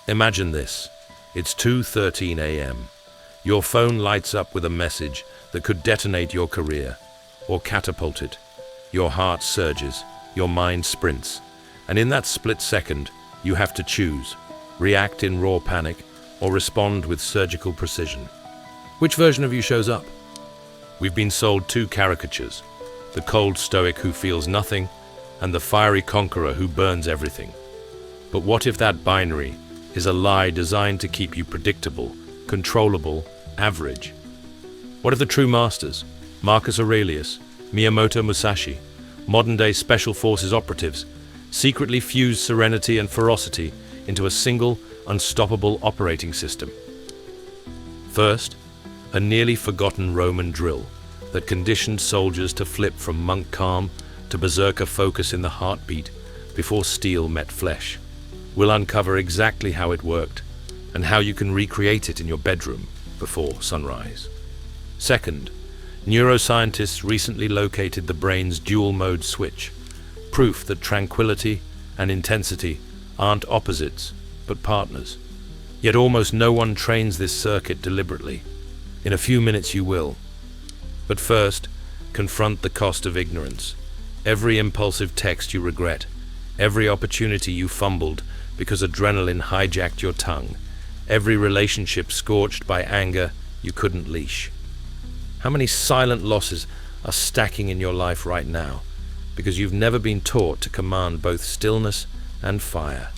Imagine this. It's 2:13 a.m. Your phone lights up with a message that could detonate your career or catapult it. Your heart surges, your mind sprints, and in that split second, you have to choose, react in raw panic or respond with surgical precision. Which version of you shows up? We've been sold two caricatures, the cold Stoic who feels nothing and the fiery conqueror who burns everything. But what if that binary is a lie designed to keep you predictable, controllable, average? What if the true masters, Marcus Aurelius, Miyamoto Musashi, modern-day special forces operatives, secretly fuse serenity and ferocity into a single, unstoppable operating system? First, a nearly forgotten Roman drill that conditioned soldiers to flip from monk calm to berserker focus in the heartbeat before steel met flesh. We'll uncover exactly how it worked and how you can recreate it in your bedroom before sunrise. Second, neuroscientists recently located the brain's dual-mode switch, proof that tranquility and intensity aren't opposites, but partners. Yet almost no one trains this circuit deliberately. In a few minutes you will. But first, confront the cost of ignorance. Every impulsive text you regret, every opportunity you fumbled because adrenaline hijacked your tongue, every relationship scorched by anger you couldn't leash. How many silent losses are stacking in your life right now because you've never been taught to command both stillness and fire?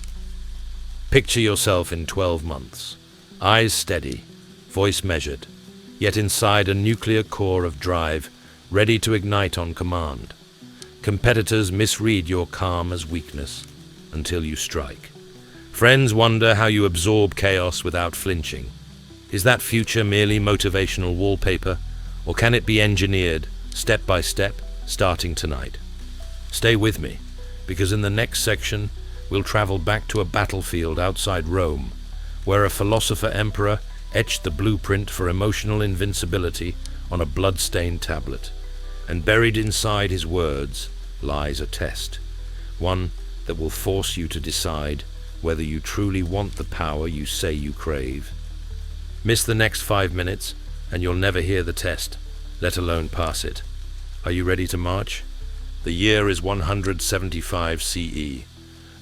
Picture yourself in 12 months, eyes steady, voice measured, yet inside a nuclear core of drive, ready to ignite on command. Competitors misread your calm as weakness until you strike. Friends wonder how you absorb chaos without flinching. Is that future merely motivational wallpaper, or can it be engineered, step by step, starting tonight? Stay with me, because in the next section, we'll travel back to a battlefield outside Rome, where a philosopher emperor etched the blueprint for emotional invincibility on a blood-stained tablet, and buried inside his words lies a test, one that will force you to decide whether you truly want the power you say you crave. Miss the next 5 minutes, and you'll never hear the test, let alone pass it. Are you ready to march? The year is 175 CE.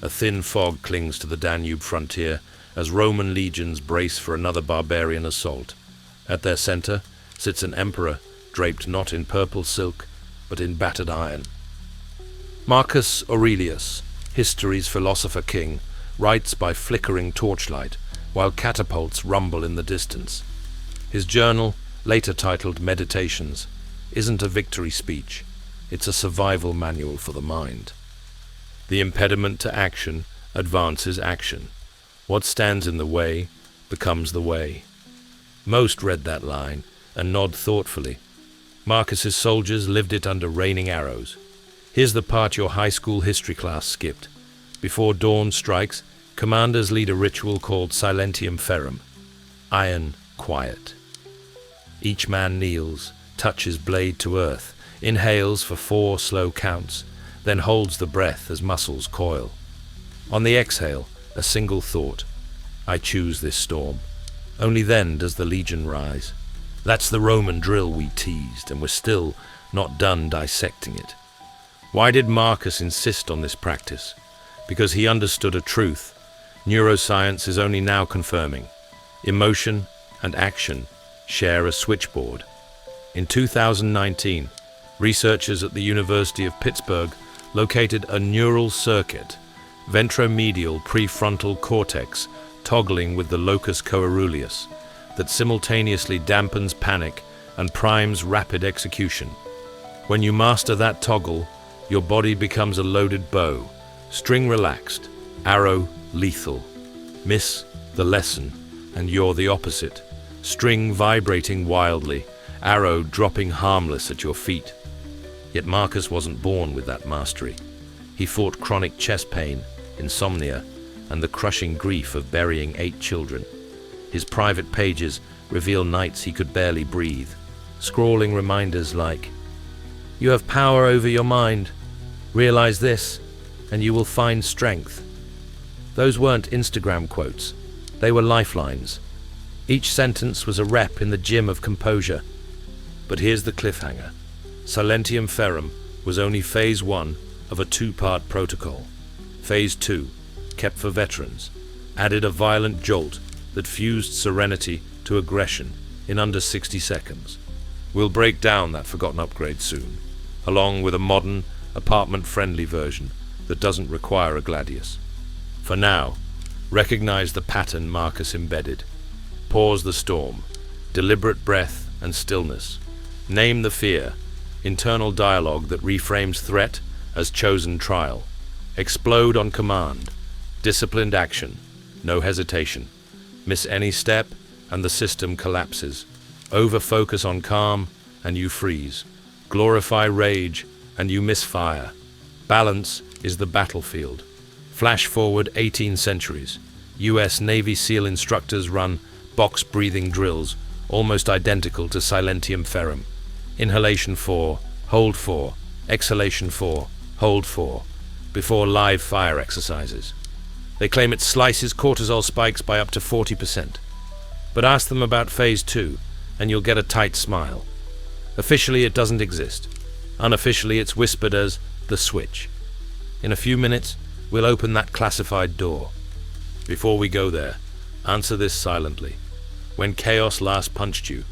A thin fog clings to the Danube frontier as Roman legions brace for another barbarian assault. At their center sits an emperor draped not in purple silk, but in battered iron. Marcus Aurelius, history's philosopher king, writes by flickering torchlight while catapults rumble in the distance. His journal, later titled Meditations, isn't a victory speech, it's a survival manual for the mind. The impediment to action advances action. What stands in the way becomes the way. Most read that line and nod thoughtfully. Marcus's soldiers lived it under raining arrows. Here's the part your high school history class skipped. Before dawn strikes, commanders lead a ritual called Silentium Ferrum, iron quiet. Each man kneels, touches blade to earth, inhales for 4 slow counts, then holds the breath as muscles coil. On the exhale, a single thought: I choose this storm. Only then does the legion rise. That's the Roman drill we teased, and we're still not done dissecting it. Why did Marcus insist on this practice? Because he understood a truth neuroscience is only now confirming. Emotion and action share a switchboard. In 2019, researchers at the University of Pittsburgh located a neural circuit, ventromedial prefrontal cortex toggling with the locus coeruleus, that simultaneously dampens panic and primes rapid execution. When you master that toggle, your body becomes a loaded bow, string relaxed, arrow lethal. Miss the lesson, and you're the opposite, string vibrating wildly, arrow dropping harmless at your feet. Yet Marcus wasn't born with that mastery. He fought chronic chest pain, insomnia, and the crushing grief of burying 8 children. His private pages reveal nights he could barely breathe, scrawling reminders like, "You have power over your mind. Realize this, and you will find strength." Those weren't Instagram quotes. They were lifelines. Each sentence was a rep in the gym of composure. But here's the cliffhanger. Silentium ferrum was only phase 1 of a 2-part protocol. Phase 2, kept for veterans, added a violent jolt that fused serenity to aggression in under 60 seconds. We'll break down that forgotten upgrade soon, along with a modern, apartment-friendly version that doesn't require a gladius. For now, recognize the pattern Marcus embedded. Pause the storm, deliberate breath and stillness. Name the fear, internal dialogue that reframes threat as chosen trial. Explode on command, disciplined action, no hesitation. Miss any step and the system collapses. Over-focus on calm and you freeze. Glorify rage and you misfire. Balance is the battlefield. Flash forward 18 centuries. US Navy SEAL instructors run box-breathing drills almost identical to Silentium ferrum. Inhalation 4, hold 4, exhalation 4, hold 4, before live fire exercises. They claim it slices cortisol spikes by up to 40%. But ask them about phase 2, and you'll get a tight smile. Officially, it doesn't exist. Unofficially, it's whispered as the switch. In a few minutes, we'll open that classified door. Before we go there, answer this silently. When chaos last punched you,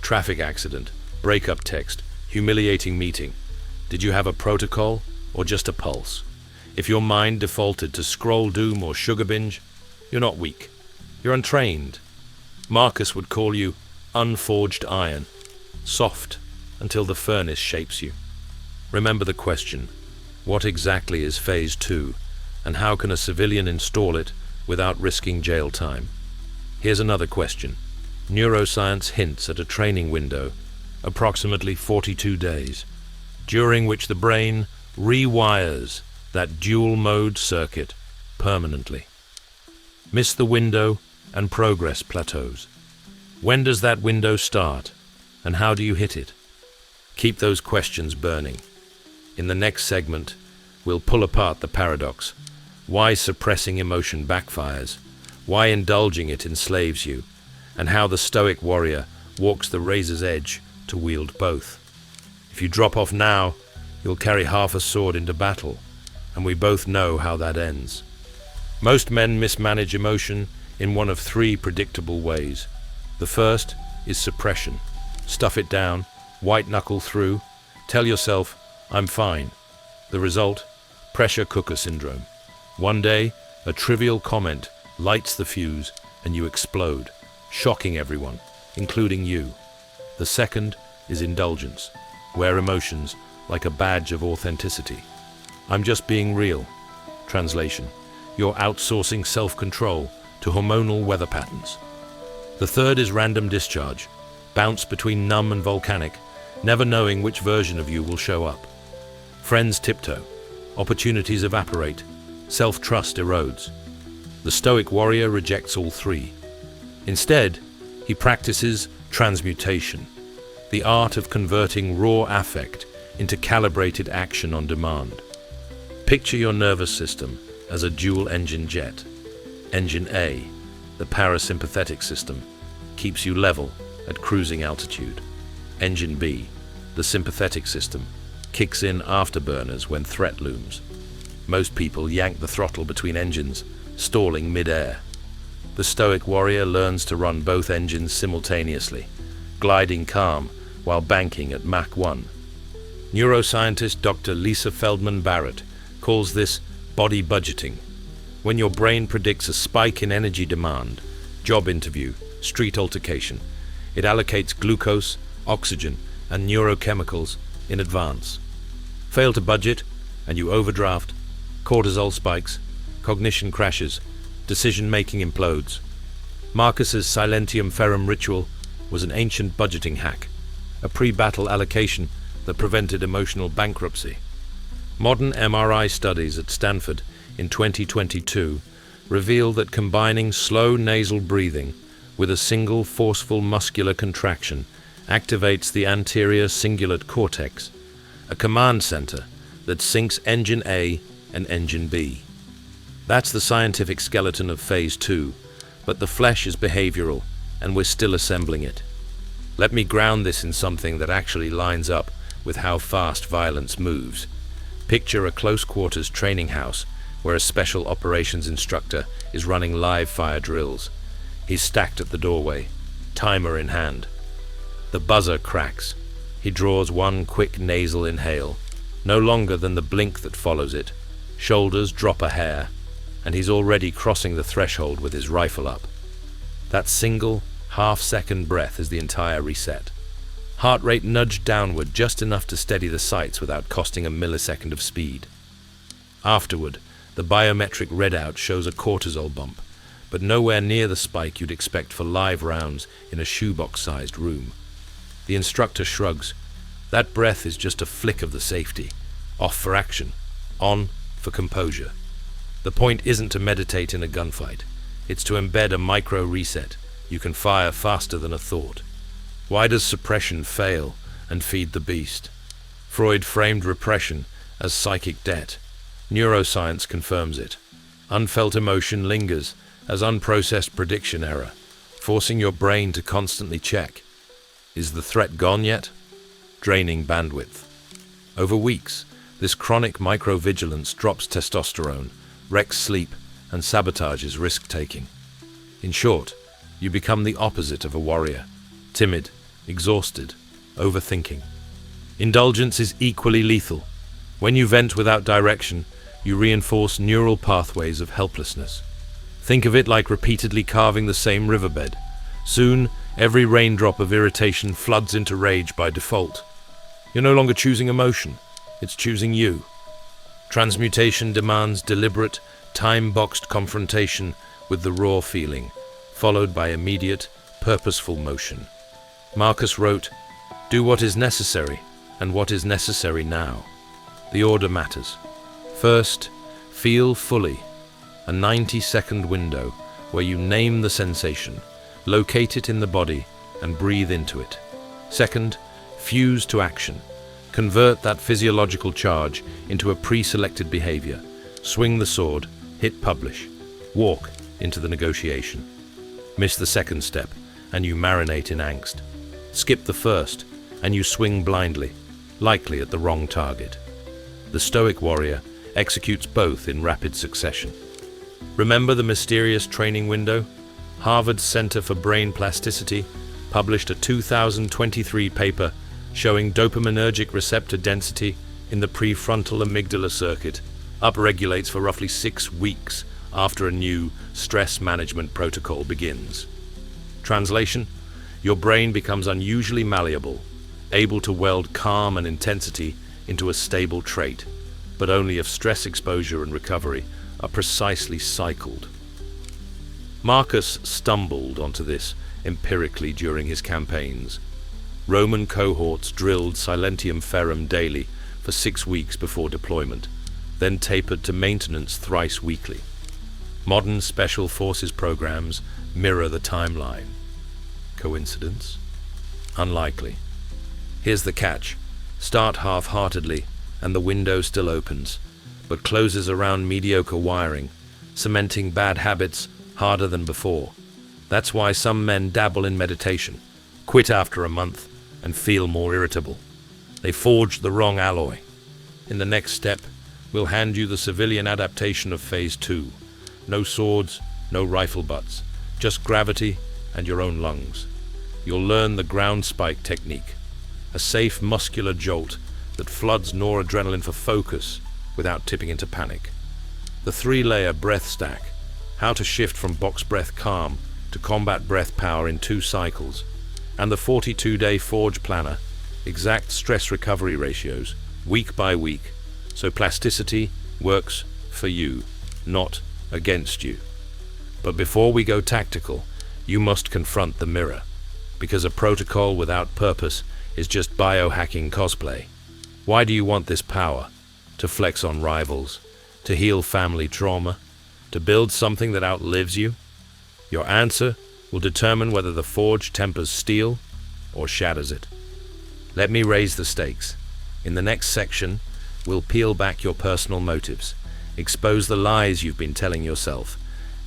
traffic accident, breakup text, humiliating meeting, did you have a protocol or just a pulse? If your mind defaulted to scroll doom or sugar binge, you're not weak. You're untrained. Marcus would call you unforged iron, soft until the furnace shapes you. Remember the question, what exactly is phase 2, and how can a civilian install it without risking jail time? Here's another question. Neuroscience hints at a training window, approximately 42 days, during which the brain rewires that dual-mode circuit permanently. Miss the window and progress plateaus. When does that window start, and how do you hit it? Keep those questions burning. In the next segment, we'll pull apart the paradox, why suppressing emotion backfires, why indulging it enslaves you, and how the Stoic warrior walks the razor's edge to wield both. If you drop off now, you'll carry half a sword into battle, and we both know how that ends. Most men mismanage emotion in one of 3 predictable ways. The first is suppression. Stuff it down, white-knuckle through, tell yourself, I'm fine. The result? Pressure cooker syndrome. One day, a trivial comment lights the fuse and you explode, shocking everyone, including you. The second is indulgence. Wear emotions like a badge of authenticity. I'm just being real. Translation: you're outsourcing self-control to hormonal weather patterns. The third is random discharge. Bounce between numb and volcanic, never knowing which version of you will show up. Friends tiptoe. Opportunities evaporate. Self-trust erodes. The Stoic warrior rejects all 3. Instead, he practices transmutation, the art of converting raw affect into calibrated action on demand. Picture your nervous system as a dual-engine jet. Engine A, the parasympathetic system, keeps you level at cruising altitude. Engine B, the sympathetic system, kicks in afterburners when threat looms. Most people yank the throttle between engines, stalling mid-air. The Stoic warrior learns to run both engines simultaneously, gliding calm while banking at Mach 1. Neuroscientist Dr. Lisa Feldman Barrett calls this body budgeting. When your brain predicts a spike in energy demand, job interview, street altercation, it allocates glucose, oxygen, and neurochemicals in advance. Fail to budget, and you overdraft, cortisol spikes, cognition crashes, decision-making implodes. Marcus's Silentium ferrum ritual was an ancient budgeting hack, a pre-battle allocation that prevented emotional bankruptcy. Modern MRI studies at Stanford in 2022 reveal that combining slow nasal breathing with a single forceful muscular contraction activates the anterior cingulate cortex, a command center that syncs Engine A and Engine B. That's the scientific skeleton of Phase 2, but the flesh is behavioral, and we're still assembling it. Let me ground this in something that actually lines up with how fast violence moves. Picture a close-quarters training house where a special operations instructor is running live fire drills. He's stacked at the doorway, timer in hand. The buzzer cracks. He draws one quick nasal inhale, no longer than the blink that follows it. Shoulders drop a hair, and he's already crossing the threshold with his rifle up. That single, half-second breath is the entire reset. Heart rate nudged downward just enough to steady the sights without costing a millisecond of speed. Afterward, the biometric readout shows a cortisol bump, but nowhere near the spike you'd expect for live rounds in a shoebox-sized room. The instructor shrugs. That breath is just a flick of the safety. Off for action. On for composure. The point isn't to meditate in a gunfight. It's to embed a micro-reset. You can fire faster than a thought. Why does suppression fail and feed the beast? Freud framed repression as psychic debt. Neuroscience confirms it. Unfelt emotion lingers as unprocessed prediction error, forcing your brain to constantly check. Is the threat gone yet? Draining bandwidth. Over weeks, this chronic microvigilance drops testosterone, wrecks sleep, and sabotages risk-taking. In short, you become the opposite of a warrior. Timid, exhausted, overthinking. Indulgence is equally lethal. When you vent without direction, you reinforce neural pathways of helplessness. Think of it like repeatedly carving the same riverbed. Soon, every raindrop of irritation floods into rage by default. You're no longer choosing emotion, it's choosing you. Transmutation demands deliberate, time-boxed confrontation with the raw feeling, followed by immediate, purposeful motion. Marcus wrote, "Do what is necessary, and what is necessary now." The order matters. First, feel fully, a 90-second window where you name the sensation, locate it in the body, and breathe into it. Second, fuse to action. Convert that physiological charge into a pre-selected behavior. Swing the sword, hit publish, walk into the negotiation. Miss the second step, and you marinate in angst. Skip the first, and you swing blindly, likely at the wrong target. The Stoic warrior executes both in rapid succession. Remember the mysterious training window? Harvard's Center for Brain Plasticity published a 2023 paper showing dopaminergic receptor density in the prefrontal amygdala circuit upregulates for roughly 6 weeks after a new stress management protocol begins. Translation: your brain becomes unusually malleable, able to weld calm and intensity into a stable trait, but only if stress exposure and recovery are precisely cycled. Marcus stumbled onto this empirically during his campaigns. Roman cohorts drilled silentium ferrum daily for 6 weeks before deployment, then tapered to maintenance thrice weekly. Modern special forces programs mirror the timeline. Coincidence? Unlikely. Here's the catch. Start half-heartedly, and the window still opens, but closes around mediocre wiring, cementing bad habits harder than before. That's why some men dabble in meditation, quit after a month, and feel more irritable. They forged the wrong alloy. In the next step, we'll hand you the civilian adaptation of Phase 2. No swords, no rifle butts, just gravity and your own lungs. You'll learn the ground spike technique, a safe muscular jolt that floods noradrenaline for focus without tipping into panic. The 3-layer breath stack, how to shift from box breath calm to combat breath power in 2 cycles, and the 42-day Forge Planner, exact stress recovery ratios, week by week, so plasticity works for you, not against you. But before we go tactical, you must confront the mirror, because a protocol without purpose is just biohacking cosplay. Why do you want this power? To flex on rivals? To heal family trauma? To build something that outlives you? Your answer will determine whether the forge tempers steel or shatters it. Let me raise the stakes. In the next section, we'll peel back your personal motives, expose the lies you've been telling yourself,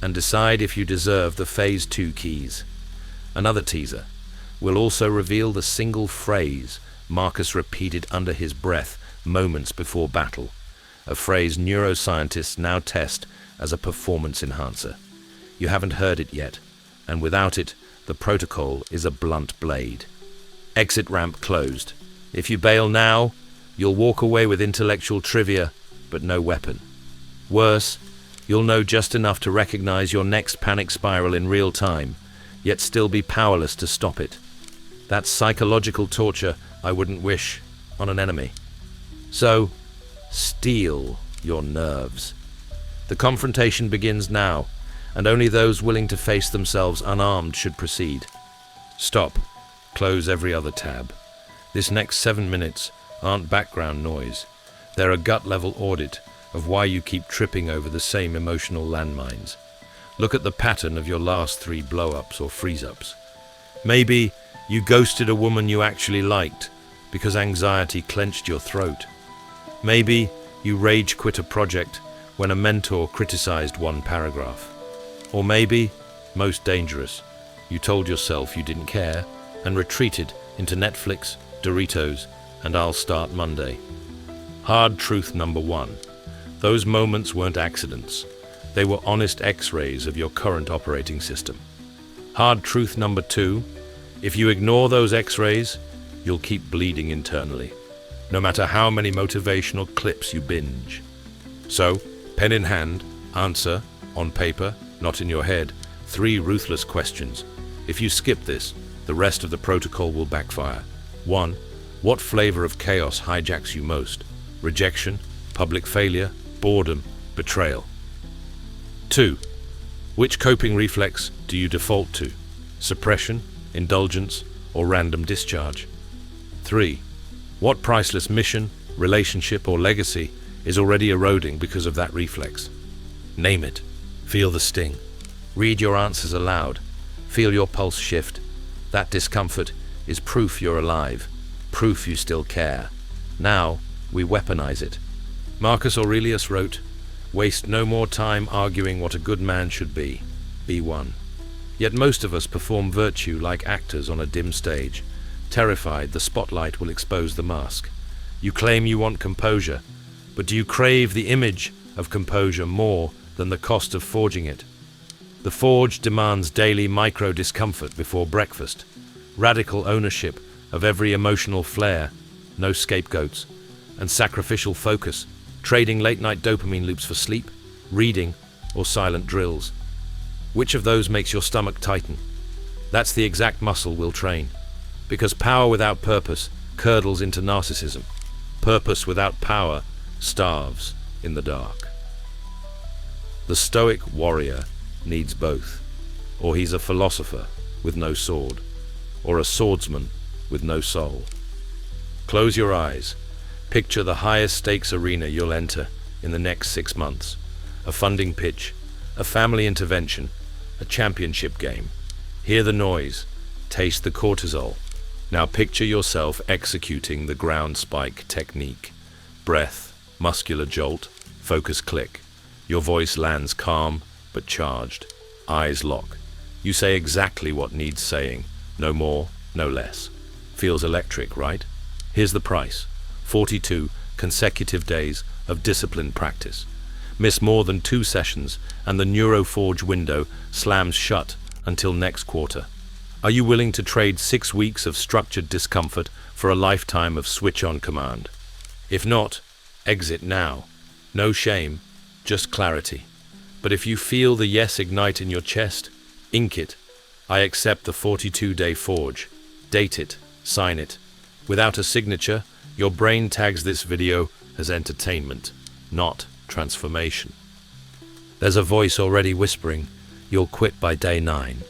and decide if you deserve the Phase 2 keys. Another teaser will also reveal the single phrase Marcus repeated under his breath moments before battle, a phrase neuroscientists now test as a performance enhancer. You haven't heard it yet, and without it, the protocol is a blunt blade. Exit ramp closed. If you bail now, you'll walk away with intellectual trivia, but no weapon. Worse, you'll know just enough to recognize your next panic spiral in real time, yet still be powerless to stop it. That's psychological torture I wouldn't wish on an enemy. So, steel your nerves. The confrontation begins now, and only those willing to face themselves unarmed should proceed. Stop. Close every other tab. This next 7 minutes aren't background noise. They're a gut-level audit of why you keep tripping over the same emotional landmines. Look at the pattern of your last 3 blow-ups or freeze-ups. Maybe you ghosted a woman you actually liked because anxiety clenched your throat. Maybe you rage quit a project when a mentor criticized one paragraph. Or maybe, most dangerous, you told yourself you didn't care and retreated into Netflix, Doritos, and I'll start Monday. Hard truth number 1. Those moments weren't accidents. They were honest x-rays of your current operating system. Hard truth number 2. If you ignore those x-rays, you'll keep bleeding internally, no matter how many motivational clips you binge. So, pen in hand, answer, on paper, not in your head, 3 ruthless questions. If you skip this, the rest of the protocol will backfire. 1. What flavor of chaos hijacks you most? Rejection, public failure, boredom, betrayal. 2. Which coping reflex do you default to? Suppression, indulgence, or random discharge? 3. What priceless mission, relationship, or legacy is already eroding because of that reflex? Name it. Feel the sting. Read your answers aloud. Feel your pulse shift. That discomfort is proof you're alive, proof you still care. Now, we weaponize it. Marcus Aurelius wrote, "Waste no more time arguing what a good man should be. Be one." Yet most of us perform virtue like actors on a dim stage, terrified the spotlight will expose the mask. You claim you want composure, but do you crave the image of composure more than the cost of forging it? The forge demands daily micro-discomfort before breakfast, radical ownership of every emotional flare, no scapegoats, and sacrificial focus, trading late-night dopamine loops for sleep, reading, or silent drills. Which of those makes your stomach tighten? That's the exact muscle we'll train, because power without purpose curdles into narcissism. Purpose without power starves in the dark. The Stoic warrior needs both, or he's a philosopher with no sword, or a swordsman with no soul. Close your eyes. Picture the highest stakes arena you'll enter in the next 6 months. A funding pitch, a family intervention, a championship game. Hear the noise, taste the cortisol. Now picture yourself executing the ground spike technique. Breath, muscular jolt, focus click. Your voice lands calm but charged. Eyes lock. You say exactly what needs saying. No more, no less. Feels electric, right? Here's the price. 42 consecutive days of disciplined practice. Miss more than 2 sessions and the NeuroForge window slams shut until next quarter. Are you willing to trade 6 weeks of structured discomfort for a lifetime of switch-on command? If not, exit now. No shame, just clarity. But if you feel the yes ignite in your chest, ink it. I accept the 42-day forge. Date it, sign it. Without a signature, your brain tags this video as entertainment, not transformation. There's a voice already whispering, you'll quit by day 9.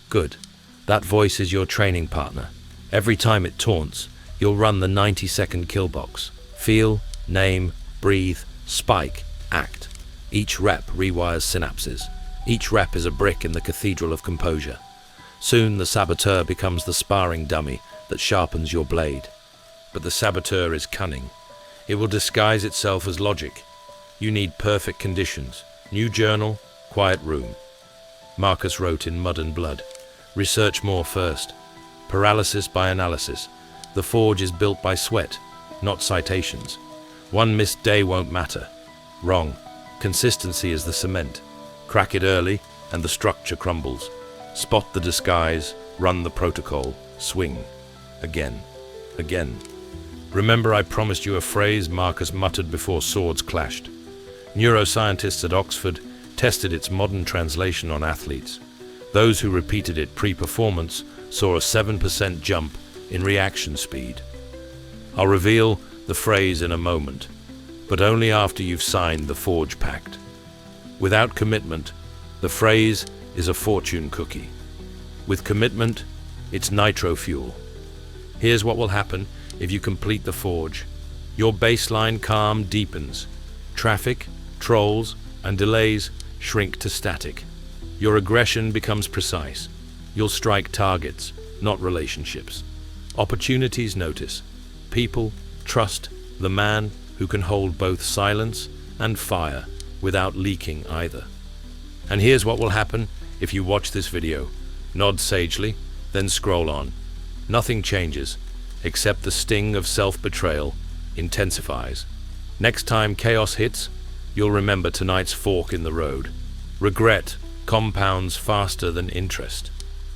Good. That voice is your training partner. Every time it taunts, you'll run the 90-second kill box. Feel, name, breathe, spike, act. Each rep rewires synapses. Each rep is a brick in the cathedral of composure. Soon the saboteur becomes the sparring dummy that sharpens your blade. But the saboteur is cunning. It will disguise itself as logic. You need perfect conditions. New journal, quiet room. Marcus wrote in Mud and Blood. Research more first. Paralysis by analysis. The forge is built by sweat, not citations. One missed day won't matter. Wrong. Consistency is the cement. Crack it early, and the structure crumbles. Spot the disguise, run the protocol, swing. Again. Again. Remember I promised you a phrase Marcus muttered before swords clashed. Neuroscientists at Oxford tested its modern translation on athletes. Those who repeated it pre-performance saw a 7% jump in reaction speed. I'll reveal the phrase in a moment, but only after you've signed the Forge Pact. Without commitment, the phrase is a fortune cookie. With commitment, it's nitro fuel. Here's what will happen if you complete the Forge. Your baseline calm deepens. Traffic, trolls, and delays shrink to static. Your aggression becomes precise. You'll strike targets, not relationships. Opportunities notice. People trust the man who can hold both silence and fire without leaking either. And here's what will happen if you watch this video. Nod sagely, then scroll on. Nothing changes, except the sting of self-betrayal intensifies. Next time chaos hits, you'll remember tonight's fork in the road. Regret compounds faster than interest.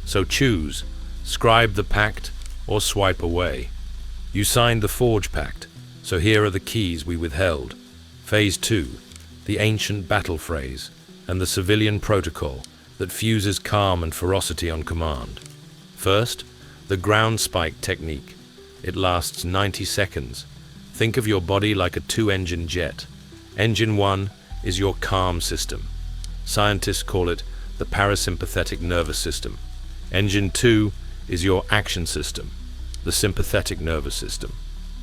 So choose, scribe the pact or swipe away. You signed the Forge Pact, so here are the keys we withheld. Phase 2, the ancient battle phrase, and the civilian protocol that fuses calm and ferocity on command. First, the ground spike technique. It lasts 90 seconds. Think of your body like a 2-engine jet. Engine 1 is your calm system. Scientists call it the parasympathetic nervous system. Engine 2 is your action system, the sympathetic nervous system.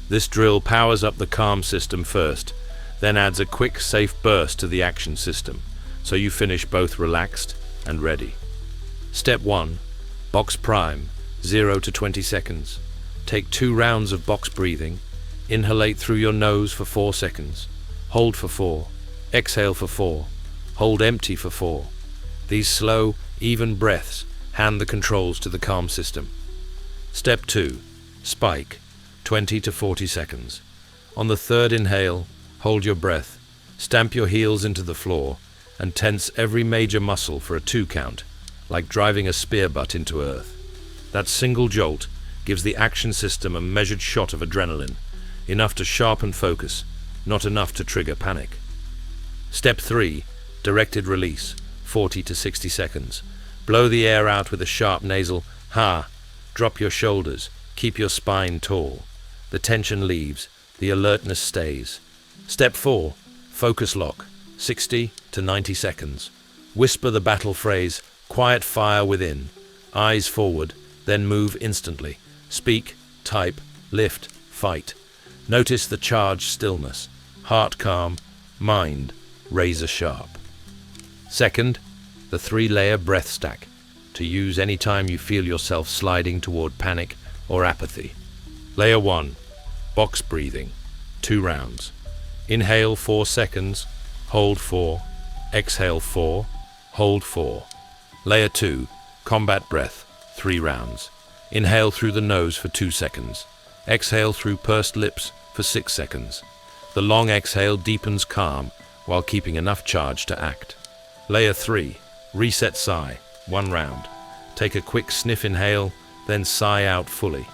This drill powers up the calm system first, then adds a quick, safe burst to the action system, so you finish both relaxed and ready. Step 1. Box prime, 0 to 20 seconds. Take 2 rounds of box breathing. Inhalate through your nose for 4 seconds. Hold for 4. Exhale for 4. Hold empty for 4. These slow, even breaths hand the controls to the calm system. Step 2. Spike, 20 to 40 seconds. On the third inhale, hold your breath. Stamp your heels into the floor and tense every major muscle for a 2 count, like driving a spear butt into earth. That single jolt gives the action system a measured shot of adrenaline, enough to sharpen focus, not enough to trigger panic. Step 3. Directed release, 40 to 60 seconds. Blow the air out with a sharp nasal ha. Drop your shoulders, keep your spine tall. The tension leaves, the alertness stays. Step 4. Focus lock, 60 to 90 seconds. Whisper the battle phrase, quiet fire within. Eyes forward, then move instantly. Speak, type, lift, fight. Notice the charged stillness. Heart calm, mind razor sharp. Second, the 3-layer breath stack, to use any time you feel yourself sliding toward panic or apathy. Layer 1. Box breathing, 2 rounds. Inhale 4 seconds, hold 4, exhale 4, hold 4. Layer 2. Combat breath, 3 rounds. Inhale through the nose for 2 seconds. Exhale through pursed lips for 6 seconds. The long exhale deepens calm while keeping enough charge to act. Layer 3. Reset sigh, 1 round. Take a quick sniff inhale, then sigh out fully.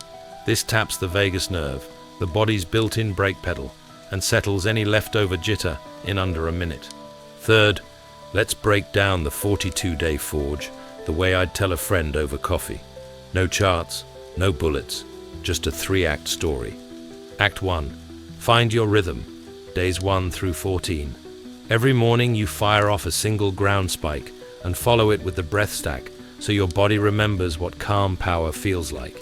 This taps the vagus nerve, the body's built-in brake pedal, and settles any leftover jitter in under a minute. Third, let's break down the 42-day forge the way I'd tell a friend over coffee. No charts, no bullets, just a 3-act story. Act 1. Find your rhythm, days 1 through 14. Every morning you fire off a single ground spike and follow it with the breath stack so your body remembers what calm power feels like.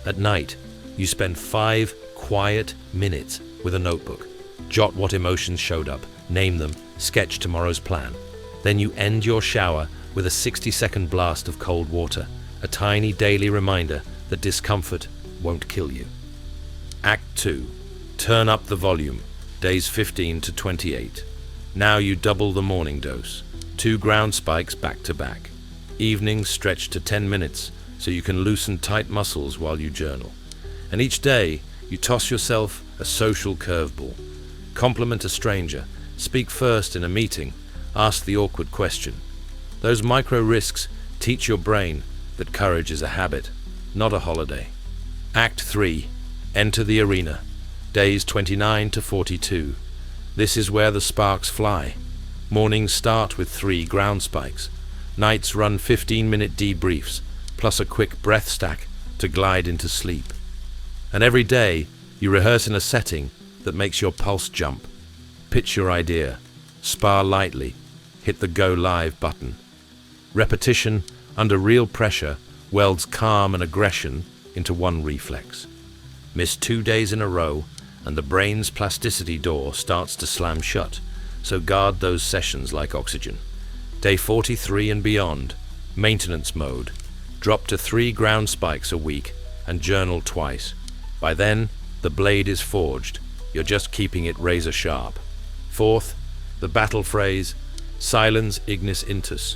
At night, you spend 5 quiet minutes with a notebook. Jot what emotions showed up, name them, sketch tomorrow's plan. Then you end your shower with a 60-second blast of cold water, a tiny daily reminder that discomfort won't kill you. Act 2. Turn up the volume, days 15 to 28. Now you double the morning dose, 2 ground spikes back to back. Evenings stretch to 10 minutes so you can loosen tight muscles while you journal. And each day, you toss yourself a social curveball. Compliment a stranger, speak first in a meeting, ask the awkward question. Those micro risks teach your brain that courage is a habit, not a holiday. Act 3. Enter the arena. Days 29 to 42. This is where the sparks fly. Mornings start with 3 ground spikes. Nights run 15-minute debriefs, plus a quick breath stack to glide into sleep. And every day, you rehearse in a setting that makes your pulse jump. Pitch your idea, spar lightly, hit the go live button. Repetition under real pressure welds calm and aggression into one reflex. Miss 2 days in a row, and the brain's plasticity door starts to slam shut, so guard those sessions like oxygen. Day 43 and beyond, maintenance mode. Drop to 3 ground spikes a week and journal twice. By then, the blade is forged. You're just keeping it razor sharp. 4th, the battle phrase, silens ignis intus,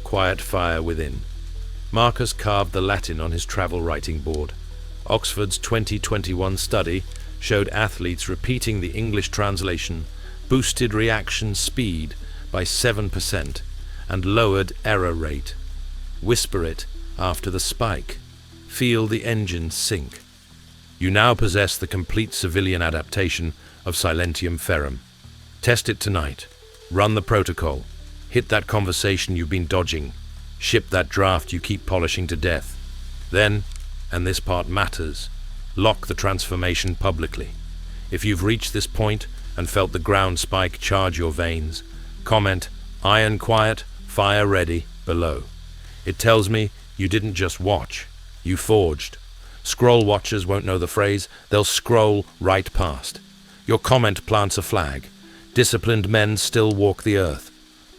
quiet fire within. Marcus carved the Latin on his travel writing board. Oxford's 2021 study showed athletes repeating the English translation boosted reaction speed by 7% and lowered error rate. Whisper it after the spike. Feel the engine sink. You now possess the complete civilian adaptation of silentium ferrum. Test it tonight. Run the protocol. Hit that conversation you've been dodging. Ship that draft you keep polishing to death. Then, and this part matters, lock the transformation publicly. If you've reached this point and felt the ground spike charge your veins, comment "Iron quiet, fire ready" below. It tells me you didn't just watch, you forged. Scroll watchers won't know the phrase, they'll scroll right past. Your comment plants a flag. Disciplined men still walk the earth.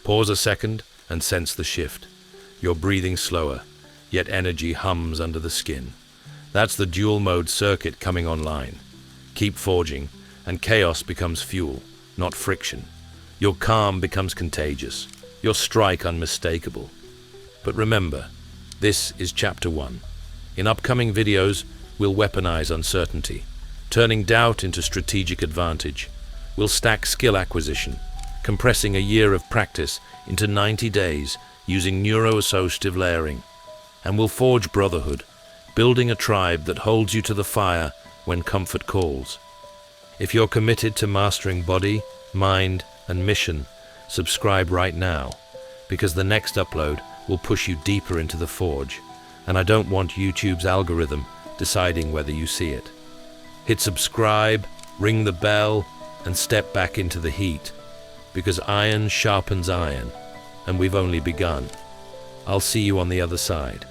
Pause a second and sense the shift. You're breathing slower, yet energy hums under the skin. That's the dual mode circuit coming online. Keep forging, and chaos becomes fuel, not friction. Your calm becomes contagious, your strike unmistakable. But remember, this is chapter 1. In upcoming videos, we'll weaponize uncertainty, turning doubt into strategic advantage. We'll stack skill acquisition, compressing a year of practice into 90 days using neuroassociative layering. And we'll forge brotherhood, building a tribe that holds you to the fire when comfort calls. If you're committed to mastering body, mind, and mission, subscribe right now, because the next upload will push you deeper into the forge, and I don't want YouTube's algorithm deciding whether you see it. Hit subscribe, ring the bell, and step back into the heat, because iron sharpens iron, and we've only begun. I'll see you on the other side.